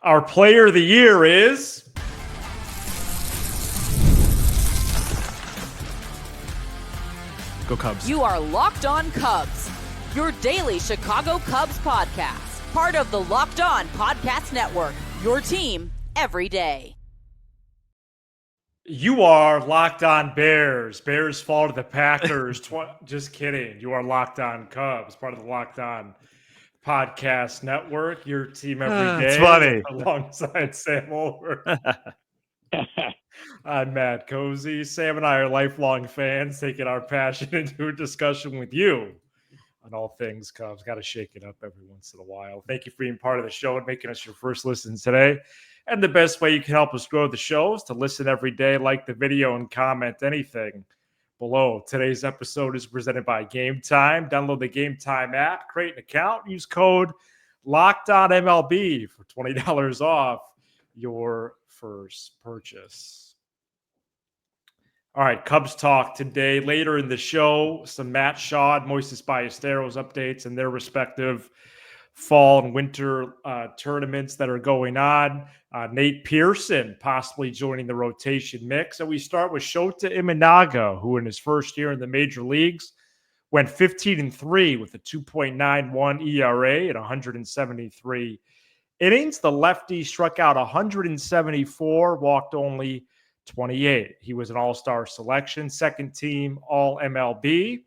Our player of the year is Go Cubs. You are Locked On Cubs, your daily Chicago Cubs podcast. Part of the Locked On Podcast Network, your team every day. You are Locked On Bears. Bears fall to the Packers. Just kidding. You are Locked On Cubs, part of the Locked On Podcast Network, your team every day. It's funny. Alongside Sam Over. I'm Matt Cozy. Sam and I are lifelong fans, taking our passion into a discussion with you on all things Cubs. Got to shake it up every once in a while. Thank you for being part of the show and making us your first listen today. And the best way you can help us grow the show is to listen every day, like the video, and comment anything below. Today's episode is presented by Game Time. Download the Game Time app, create an account, use code LOCKEDONMLB for $20 off your first purchase. All right, Cubs talk today. Later in the show, some Matt Shaw and Moises Ballesteros updates and their respective fall and winter tournaments that are going on. Nate Pearson possibly joining the rotation mix. And we start with Shota Imanaga, who in his first year in the major leagues went 15-3 with a 2.91 ERA and 173 innings. The lefty struck out 174, walked only 28. He was an all-star selection, second team all-MLB,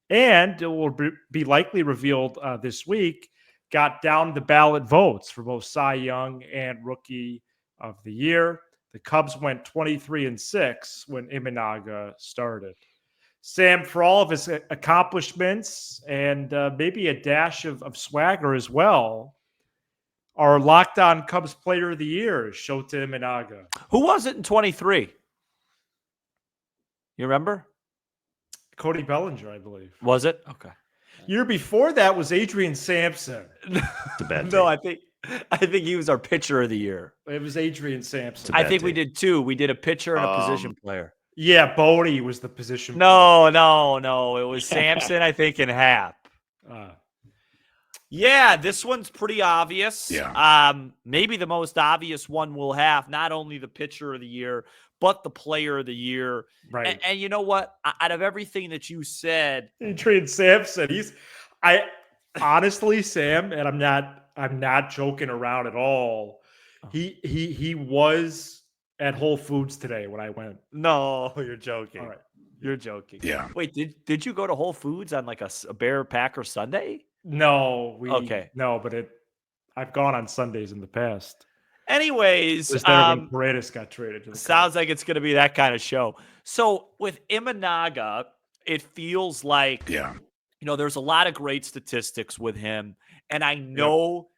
and it will be likely revealed this week, got down the ballot votes for both Cy Young and Rookie of the Year. The Cubs went 23-6 when Imanaga started. Sam, for all of his accomplishments and maybe a dash of swagger as well, our Locked On Cubs player of the year is Shota Imanaga. Who was it in 23? You remember? Cody Bellinger, I believe. Was it? Okay. Year before that was Adrian Sampson. It's a bad no, I think he was our pitcher of the year. It was Adrian Sampson. I think we did two. We did a pitcher and a position player. Yeah, Bodie was the position player. No. It was Sampson, I think, and Happ. Yeah, this one's pretty obvious. Yeah. Maybe the most obvious one we'll have, not only the pitcher of the year, but the player of the year. Right. And you know what? Out of everything that you said, Adrian Sampson, honestly, Sam, and I'm not joking around at all. He was at Whole Foods today when I went. No, you're joking. All right. You're joking. Yeah. Wait, did you go to Whole Foods on like a Bear Packer Sunday? No, okay. No, but I've gone on Sundays in the past. Anyways, when Paredes got traded to the sounds like it's going to be that kind of show. So with Imanaga, it feels like there's a lot of great statistics with him, and I know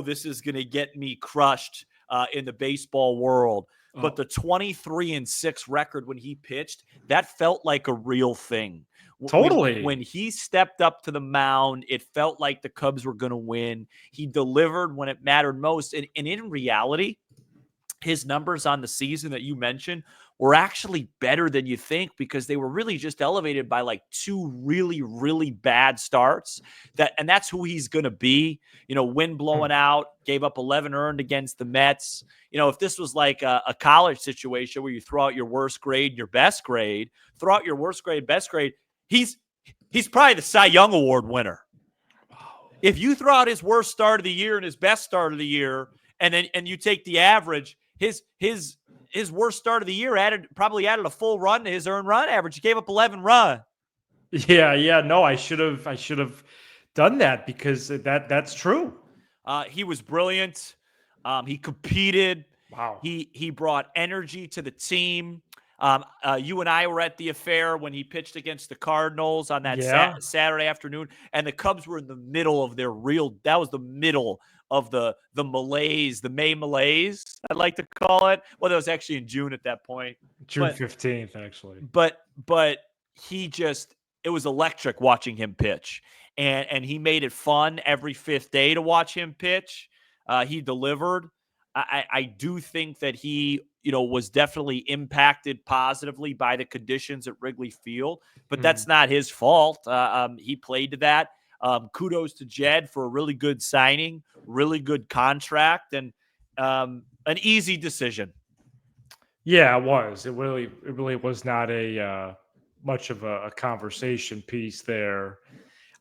this is going to get me crushed in the baseball world. But the 23-6 record when he pitched, that felt like a real thing. Totally. When he stepped up to the mound, it felt like the Cubs were going to win. He delivered when it mattered most. And in reality, his numbers on the season that you mentioned were actually better than you think, because they were really just elevated by like two really, really bad starts. And that's who he's going to be. Wind blowing out, gave up 11 earned against the Mets. If this was like a college situation where you throw out your worst grade, your best grade, throw out your worst grade, best grade, he's probably the Cy Young Award winner. If you throw out his worst start of the year and his best start of the year, and you take the average, his worst start of the year probably added a full run to his earned run average. He gave up 11 runs. Yeah. No, I should have done that, because that's true. He was brilliant. He competed. Wow. He brought energy to the team. You and I were at the affair when he pitched against the Cardinals on that Saturday afternoon, and the Cubs were in the middle of that was the middle of the malaise, the May malaise, I'd like to call it. Well, that was actually in June at that point. June 15th, actually. But it was electric watching him pitch. And he made it fun every fifth day to watch him pitch. He delivered. I do think that he, was definitely impacted positively by the conditions at Wrigley Field, but that's not his fault. He played to that. Kudos to Jed for a really good signing, really good contract. And An easy decision. Yeah, it was. It really was not a much of a conversation piece there.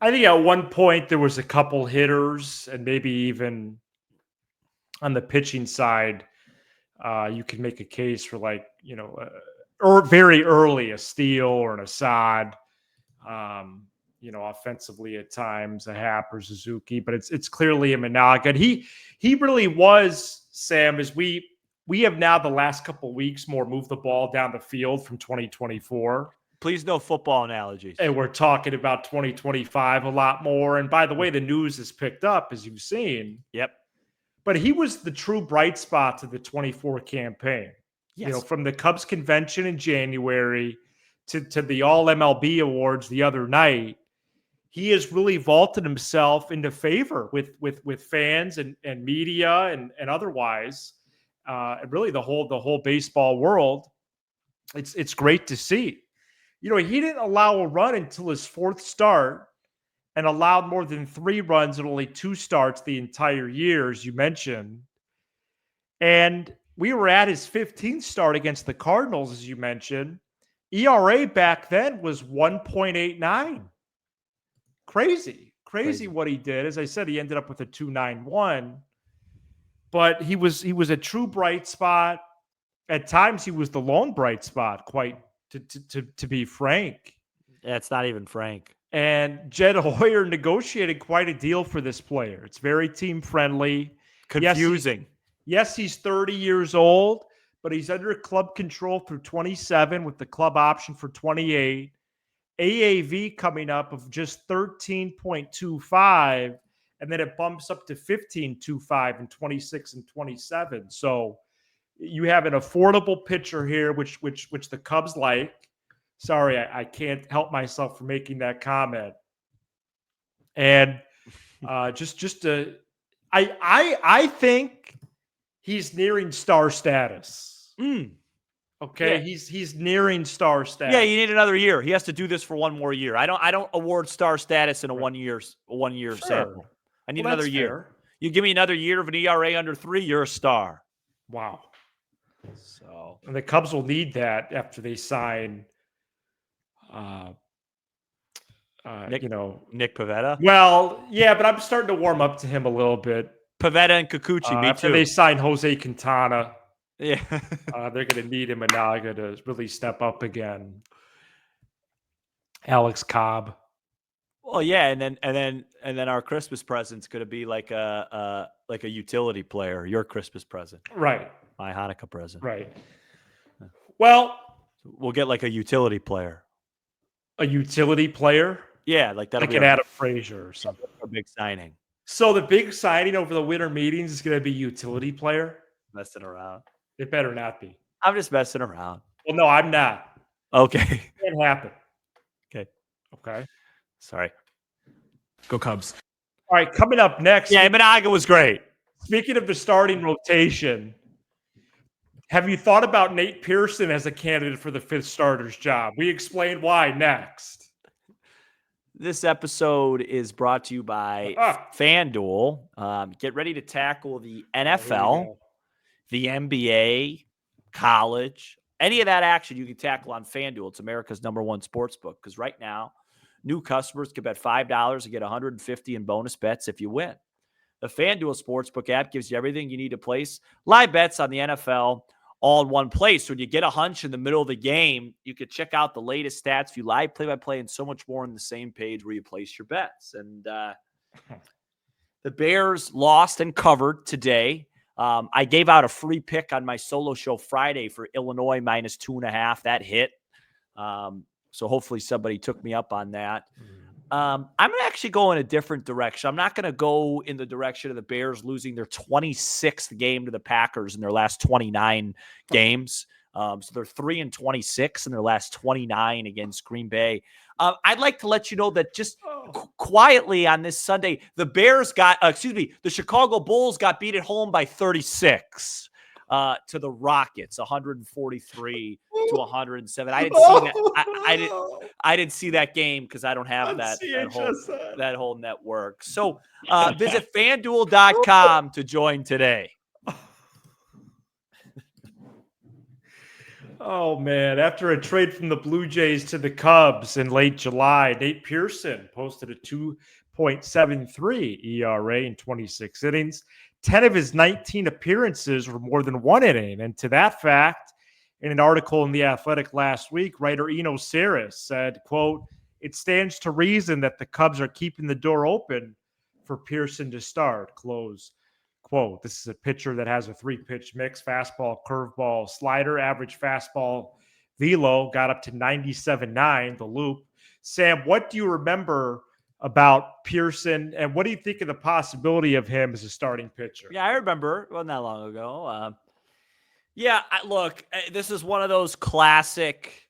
I think at one point there was a couple hitters, and maybe even on the pitching side, you could make a case for or very early a Steele or an Assad. Offensively at times a Happ or Suzuki, but it's clearly Imanaga. And he really was, Sam, as we have now the last couple of weeks more moved the ball down the field from 2024. Please no football analogies. And we're talking about 2025 a lot more. And by the way, the news has picked up, as you've seen. Yep. But he was the true bright spot to the 24 campaign. Yes. From the Cubs convention in January to the All MLB awards the other night, he has really vaulted himself into favor with fans and media and otherwise, and really the whole baseball world. It's great to see. He didn't allow a run until his fourth start, and allowed more than 3 runs in only 2 starts the entire year, as you mentioned. And we were at his 15th start against the Cardinals, as you mentioned. ERA back then was 1.89. Crazy what he did. As I said, he ended up with a 2.91. But he was a true bright spot. At times, he was the lone bright spot, quite to be frank. Yeah, it's not even frank. And Jed Hoyer negotiated quite a deal for this player. It's very team friendly. Confusing. Yes, he's 30 years old, but he's under club control through 27 with the club option for 28. AAV coming up of just 13.25, and then it bumps up to 15.25 in 26 and 27. So you have an affordable pitcher here, which the Cubs like. Sorry, I can't help myself from making that comment. And I think he's nearing star status. Okay, yeah. He's nearing star status. Yeah, you need another year. He has to do this for one more year. I don't award star status in a one year sample. I need another year. Fair. You give me another year of an ERA under 3, you're a star. Wow. So, and the Cubs will need that after they sign Nick Pivetta. Well, yeah, but I'm starting to warm up to him a little bit. Pivetta and Kikuchi, me after too. They sign Jose Quintana. Yeah, they're going to need Imanaga to really step up again. Alex Cobb. Well, yeah, and then our Christmas present's going to be like a utility player. Your Christmas present, right? My Hanukkah present, right? Well, we'll get like a utility player. A utility player? Yeah, like that. Like an Adam Frazier or something. A big signing. So the big signing over the winter meetings is going to be utility player? Messing around. It better not be. I'm just messing around. Well, no, I'm not. Okay. It can't happen. Okay. Sorry. Go Cubs. All right, coming up next. Yeah, Imanaga was great. Speaking of the starting rotation, have you thought about Nate Pearson as a candidate for the 5th starter's job? We explain why next. This episode is brought to you by FanDuel. Get ready to tackle the NFL, the NBA, college, any of that action you can tackle on FanDuel. It's America's #1 sports book, because right now, new customers can bet $5 and get $150 in bonus bets if you win. The FanDuel Sportsbook app gives you everything you need to place live bets on the NFL all in one place. So when you get a hunch in the middle of the game, you could check out the latest stats, view live play-by-play, and so much more on the same page where you place your bets. And the Bears lost and covered today. I gave out a free pick on my solo show Friday for Illinois -2.5. That hit. So hopefully somebody took me up on that. I'm going to actually go in a different direction. I'm not going to go in the direction of the Bears losing their 26th game to the Packers in their last 29 games. So they're 3-26 in their last 29 against Green Bay. I'd like to let you know that just quietly on this Sunday, the Chicago Bulls got beat at home by 36 to the Rockets, 143 to 107. I didn't see that. I didn't see that game because I don't have that whole network. So visit FanDuel.com to join today. Oh, man. After a trade from the Blue Jays to the Cubs in late July, Nate Pearson posted a 2.73 ERA in 26 innings. 10 of his 19 appearances were more than one inning. And to that fact, in an article in The Athletic last week, writer Eno Saris said, quote, "It stands to reason that the Cubs are keeping the door open for Pearson to start," close quote. This is a pitcher that has a 3-pitch mix: fastball, curveball, slider. Average fastball velo got up to 97.9, the loop. Sam, what do you remember about Pearson, and what do you think of the possibility of him as a starting pitcher? Yeah, I remember. It wasn't that long ago. Yeah, look, this is one of those classic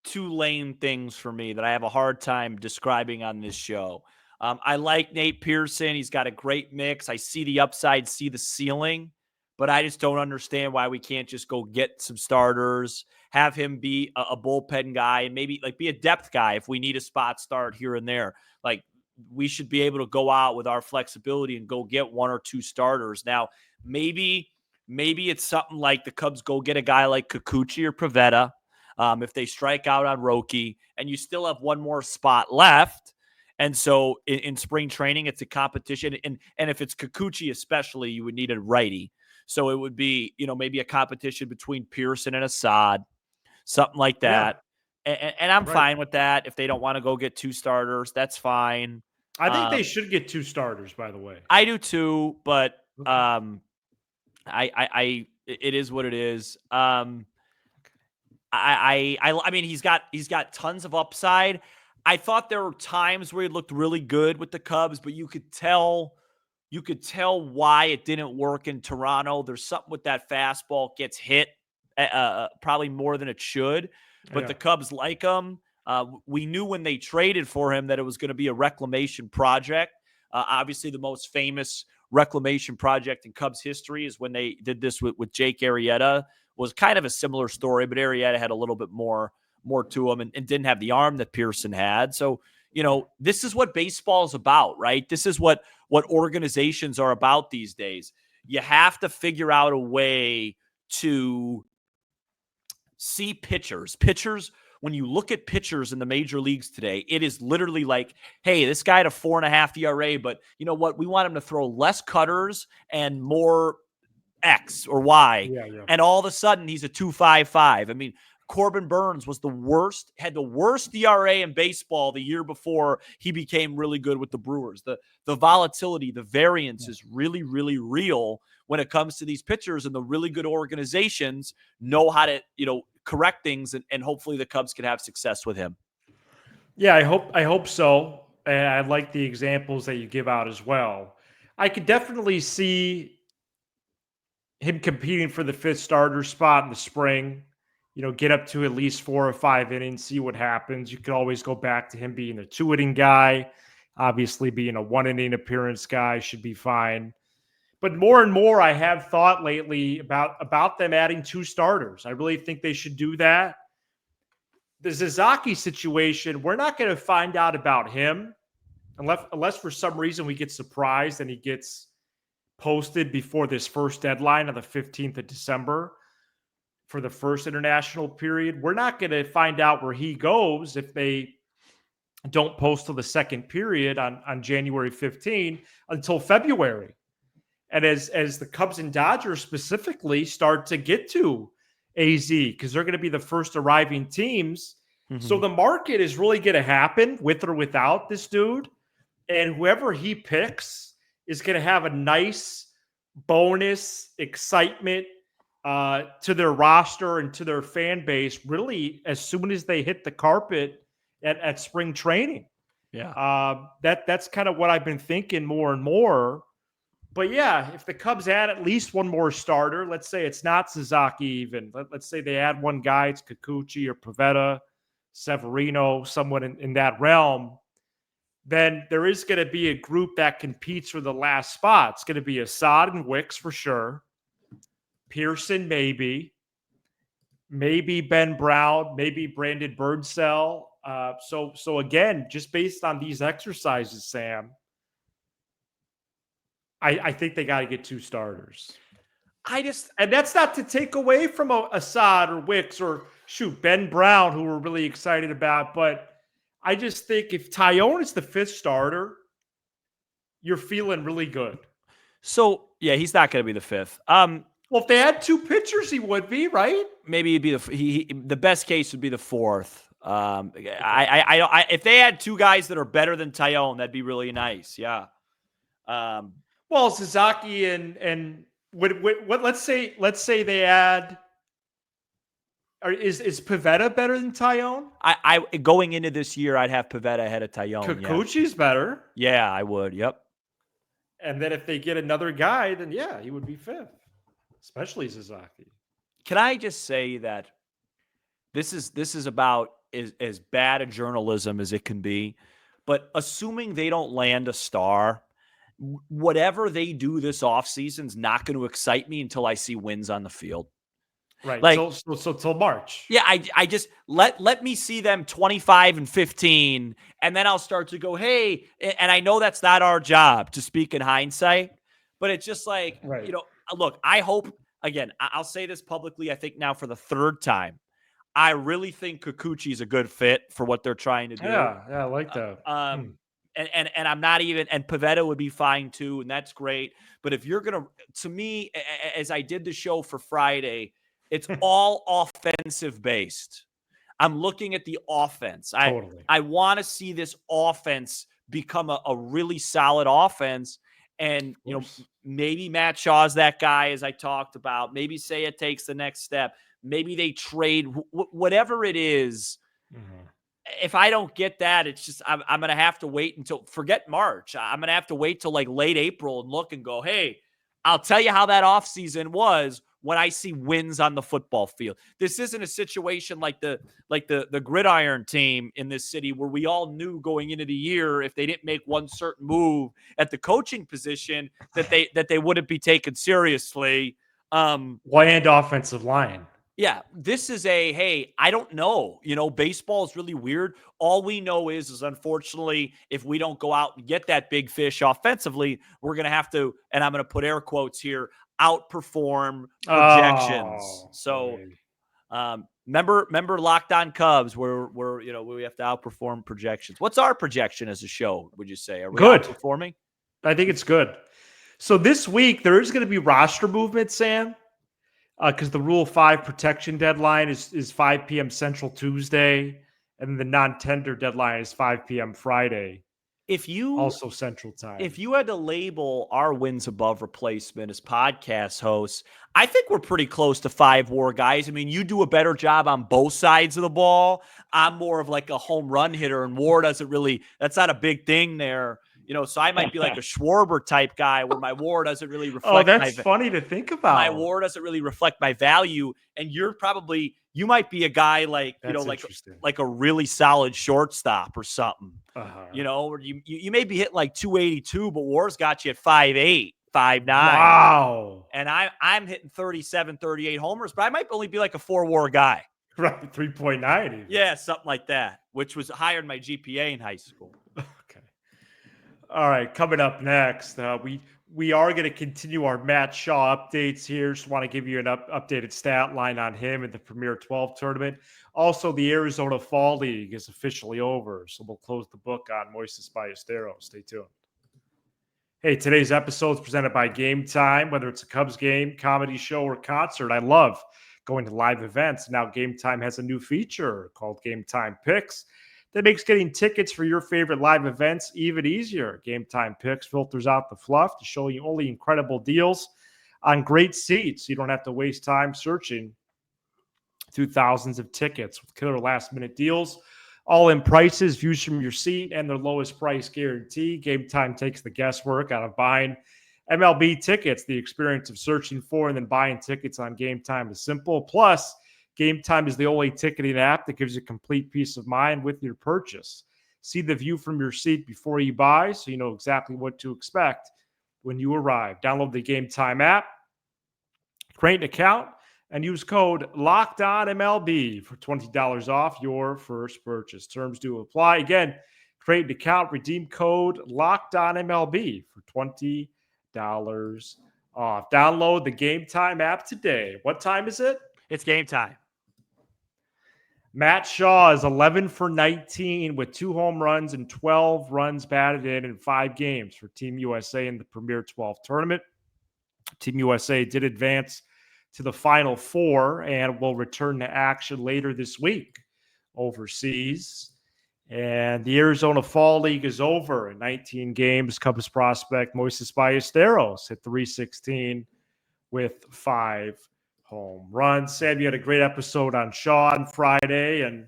two-lane things for me that I have a hard time describing on this show. I like Nate Pearson. He's got a great mix. I see the upside, see the ceiling, but I just don't understand why we can't just go get some starters, have him be a bullpen guy, and maybe like be a depth guy if we need a spot start here and there. Like, we should be able to go out with our flexibility and go get one or two starters. Now, maybe it's something like the Cubs go get a guy like Kikuchi or Pivetta if they strike out on Roki, and you still have one more spot left. And so in spring training, it's a competition. And if it's Kikuchi especially, you would need a righty. So it would be, maybe a competition between Pearson and Assad, something like that. Yeah. And I'm fine with that. If they don't want to go get two starters, that's fine. I think they should get two starters, by the way. I do too, but it is what it is. I mean, he's got tons of upside. I thought there were times where he looked really good with the Cubs, but you could tell why it didn't work in Toronto. There's something with that fastball, gets hit probably more than it should, but the Cubs like him. We knew when they traded for him that it was going to be a reclamation project. Obviously, the most famous reclamation project in Cubs history is when they did this with Jake Arrieta. Was kind of a similar story, but Arrieta had a little bit more to him and didn't have the arm that Pearson had. So, this is what baseball is about, right? This is what organizations are about these days. You have to figure out a way to see pitchers. When you look at pitchers in the major leagues today, it is literally like, hey, this guy had a 4.5 ERA, but you know what? We want him to throw less cutters and more X or Y. Yeah. And all of a sudden he's a 2.55. I mean, Corbin Burns had the worst ERA in baseball the year before he became really good with the Brewers. The volatility, the variance is really, really real when it comes to these pitchers, and the really good organizations know how to, correct things, and hopefully the Cubs can have success with him. Yeah, I hope so. And I like the examples that you give out as well. I could definitely see him competing for the 5th starter spot in the spring. Get up to at least 4 or 5 innings, see what happens. You could always go back to him being a 2-inning guy. Obviously, being a 1-inning appearance guy should be fine. But more and more, I have thought lately about them adding 2 starters. I really think they should do that. The Zazaki situation, we're not going to find out about him unless for some reason we get surprised and he gets posted before this first deadline on the 15th of December. For the first international period. We're not going to find out where he goes if they don't post till the second period on January 15 until February. And as the Cubs and Dodgers specifically start to get to AZ, because they're going to be the first arriving teams. Mm-hmm. So the market is really going to happen with or without this dude. And whoever he picks is going to have a nice bonus excitement to their roster and to their fan base, really, as soon as they hit the carpet at spring training. Yeah. That's kind of what I've been thinking more and more. But yeah, if the Cubs add at least one more starter, let's say it's not Suzuki even. Let's say they add one guy, it's Kikuchi or Pivetta, Severino, someone in that realm, then there is going to be a group that competes for the last spot. It's going to be Assad and Wicks for sure. Pearson, maybe Ben Brown, maybe Brandon Birdsell. So again, just based on these exercises, Sam, I think they got to get 2 starters. And that's not to take away from Assad or Wicks or Ben Brown, who we're really excited about. But I just think if Tyone is the fifth starter, you're feeling really good. So yeah, he's not going to be the fifth. Well, if they had two pitchers, he would be, right? Maybe he'd be the best case would be the fourth. If they had two guys that are better than Tyone, that'd be really nice. Yeah. Well, Suzuki and what? Let's say they add. Is Pivetta better than Tyone? I going into this year, I'd have Pivetta ahead of Tyone. Kikuchi's better. Yeah, I would. Yep. And then if they get another guy, then yeah, he would be fifth, especially Suzuki. Can I just say that this is about as bad a journalism as it can be, but assuming they don't land a star, whatever they do this offseason is not going to excite me until I see wins on the field. Right. Like, so till March. Yeah, I just let me see them 25 and 15, and then I'll start to go, hey, and I know that's not our job to speak in hindsight, but it's just like, right. Look, I hope, again, I'll say this publicly, I think now for the third time, I really think Kikuchi's a good fit for what they're trying to do. Yeah, I like that. And I'm not even, and Pivetta would be fine too, and that's great. But if you're going to me, as I did the show for Friday, it's all offensive based. I'm looking at the offense. Totally. I want to see this offense become a really solid offense. And, maybe Matt Shaw's that guy, as I talked about. Maybe Seiya takes the next step. Maybe they trade, whatever it is. Mm-hmm. If I don't get that, it's just I'm going to have to wait until, forget March. I'm going to have to wait till like late April and look and go, hey, I'll tell you how that offseason was when I see wins on the football field. This isn't a situation like the gridiron team in this city where we all knew going into the year if they didn't make one certain move at the coaching position that they wouldn't be taken seriously. And offensive line. Yeah, this is hey, I don't know. Baseball is really weird. All we know is unfortunately, if we don't go out and get that big fish offensively, we're going to have to, and I'm going to put air quotes here, outperform projections. Remember Locked On Cubs where we have to outperform projections. What's our projection as a show, would you say? Are we good outperforming? I think it's good. So this week there is going to be roster movement, Sam, because the Rule 5 protection deadline is 5 p.m. Central Tuesday, and the non-tender deadline is 5 p.m. Friday. Also Central Time. If you had to label our wins above replacement as podcast hosts, I think we're pretty close to 5 WAR guys. I mean, you do a better job on both sides of the ball. I'm more of like a home run hitter, and WAR doesn't really, that's not a big thing there. So I might be like a Schwarber type guy where my WAR doesn't really reflect. Oh, that's funny to think about. My WAR doesn't really reflect my value. And you might be a guy like, like a really solid shortstop or something, or you may be hitting like 282, but WAR's got you at 5'8", 5'9". Wow. And I'm hitting 37, 38 homers, but I might only be like a 4 WAR guy. Right. 3.9. Even. Yeah. Something like that, which was higher than my GPA in high school. Okay. All right, coming up next, we are going to continue our Matt Shaw updates here. Just want to give you an updated stat line on him in the Premier 12 tournament. Also, the Arizona Fall League is officially over, so we'll close the book on Moises Ballesteros. Stay tuned. Hey, today's episode is presented by Game Time. Whether it's a Cubs game, comedy show, or concert, I love going to live events. Now Game Time has a new feature called Game Time Picks that makes getting tickets for your favorite live events even easier. Game Time Picks filters out the fluff to show you only incredible deals on great seats. You don't have to waste time searching through thousands of tickets with killer last-minute deals, all in prices, views from your seat, and their lowest price guarantee. Game Time takes the guesswork out of buying MLB tickets. The experience of searching for and then buying tickets on Game Time is simple. Plus, Game Time is the only ticketing app that gives you complete peace of mind with your purchase. See the view from your seat before you buy so you know exactly what to expect when you arrive. Download the Game Time app, create an account, and use code LOCKEDONMLB for $20 off your first purchase. Terms do apply. Again, create an account, redeem code LOCKEDONMLB for $20 off. Download the Game Time app today. What time is it? It's game time. Matt Shaw is 11 for 19 with 2 home runs and 12 runs batted in 5 games for Team USA in the Premier 12 tournament. Team USA did advance to the Final Four and will return to action later this week overseas. And the Arizona Fall League is over in 19 games. Cubs prospect Moises Ballesteros hit .316 with 5 home runs. Sam, you had a great episode on Shaw on Friday, and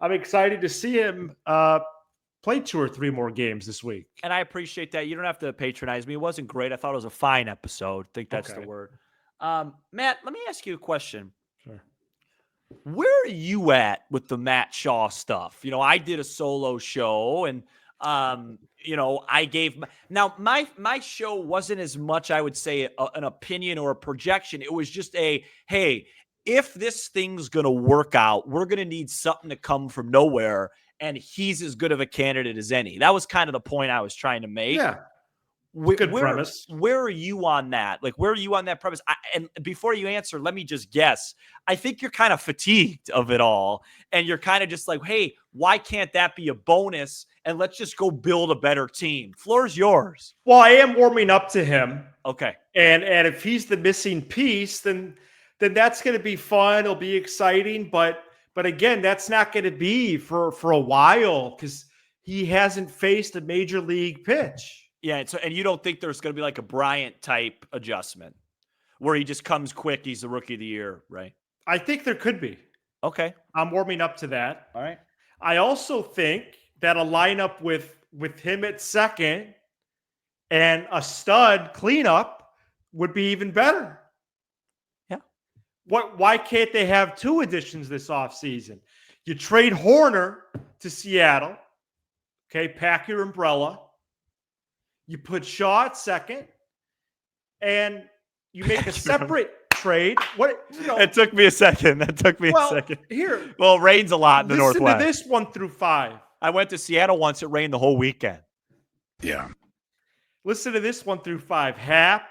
I'm excited to see him play 2 or 3 more games this week. And I appreciate that. You don't have to patronize me. It wasn't great. I thought it was a fine episode. I think that's the word. Matt, let me ask you a question. Sure. Where are you at with the Matt Shaw stuff? I did a solo show, and I gave my show wasn't as much, I would say, an opinion or a projection. It was just hey, if this thing's gonna work out, we're gonna need something to come from nowhere, and he's as good of a candidate as any. That was kind of the point I was trying to make. Yeah. Good premise. Where are you on that? Like, where are you on that premise? And before you answer, let me just guess. I think you're kind of fatigued of it all. And you're kind of just like, hey, why can't that be a bonus? And let's just go build a better team. Floor's yours. Well, I am warming up to him. Okay. And if he's the missing piece, then that's going to be fun. It'll be exciting. But again, that's not going to be for a while because he hasn't faced a major league pitch. Yeah, and you don't think there's going to be like a Bryant type adjustment where he just comes quick, he's the rookie of the year, right? I think there could be. Okay. I'm warming up to that. All right. I also think that a lineup with him at second and a stud cleanup would be even better. Yeah. Why can't they have 2 additions this offseason? You trade Horner to Seattle. Okay, pack your umbrella. You put Shaw at second, and you make a separate trade. It took me a second. That took me a second. Here. Well, it rains a lot in the Northwest. Listen to this 1 through 5. I went to Seattle once. It rained the whole weekend. Yeah. Listen to this 1 through 5. Happ,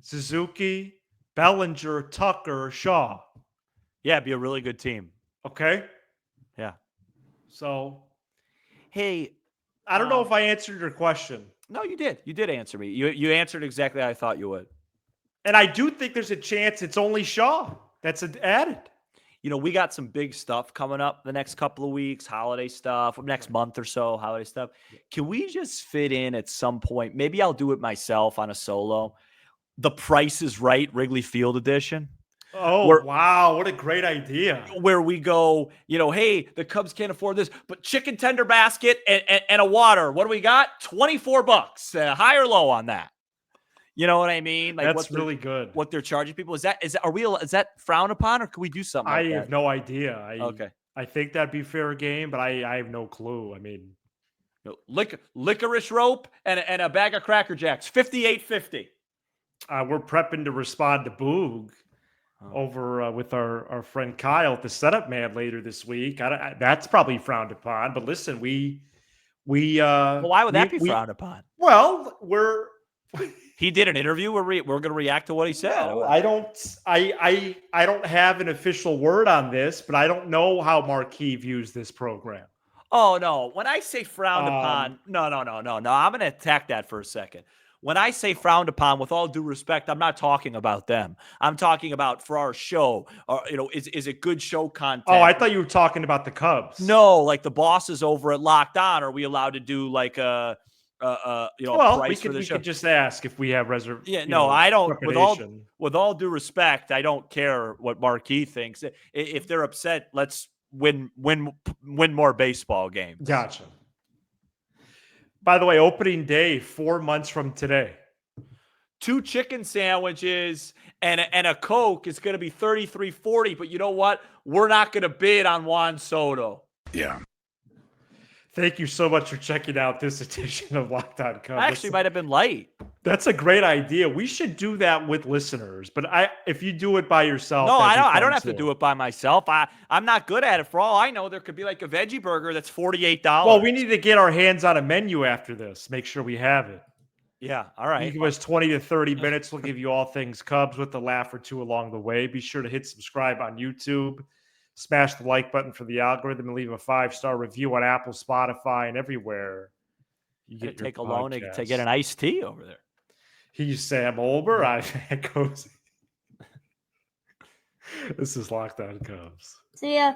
Suzuki, Bellinger, Tucker, Shaw. Yeah, it'd be a really good team. Okay? Yeah. So, hey, I don't know if I answered your question. No, you did. You did answer me. You answered exactly how I thought you would. And I do think there's a chance it's only Shaw that's added. We got some big stuff coming up the next couple of weeks, holiday stuff, next month or so, holiday stuff. Can we just fit in at some point? Maybe I'll do it myself on a solo. The Price is Right Wrigley Field edition. Oh, wow. What a great idea. Where we go, hey, the Cubs can't afford this, but chicken tender basket and a water. What do we got? $24. High or low on that? You know what I mean? Like that's really good. What they're charging people. Is that frowned upon, or can we do something like that? I have no idea. Okay. I think that'd be fair game, but I have no clue. I mean, licorice rope and a bag of Cracker Jacks, $58.50. We're prepping to respond to Boog. Over with our friend Kyle at the Setup Man later this week. That's probably frowned upon. But listen, we well, why would that be frowned upon? Well, he did an interview where we're going to react to what he said. No, I don't have an official word on this, but I don't know how Marquis views this program. Oh no! When I say frowned upon, no. I'm going to attack that for a second. When I say frowned upon, with all due respect, I'm not talking about them. I'm talking about for our show. Is it good show content? Oh, I thought you were talking about the Cubs. No, like the bosses over at Locked On. Are we allowed to do like a price for the show? We could just ask if we have reservation. Yeah, no, I don't. With all due respect, I don't care what Marquis thinks. If they're upset, let's win more baseball games. Gotcha. By the way, opening day, 4 months from today. 2 chicken sandwiches and a Coke is going to be $33.40. But you know what? We're not going to bid on Juan Soto. Yeah. Thank you so much for checking out this edition of Locked On Cubs. Actually, might have been light. That's a great idea. We should do that with listeners. But if you do it by yourself, no, I don't have to do it by myself. I'm not good at it. For all I know, there could be like a veggie burger that's $48. Well, we need to get our hands on a menu after this. Make sure we have it. Yeah. All You right. give us 20 to 30 minutes. We'll give you all things Cubs with a laugh or two along the way. Be sure to hit subscribe on YouTube. Smash the like button for the algorithm and leave a 5-star review on Apple, Spotify, and everywhere you Gonna get your take a loan to podcasts. get an iced tea over there. He's Sam Olber. I'm Matt Cozy. This is Locked On Cubs. See ya.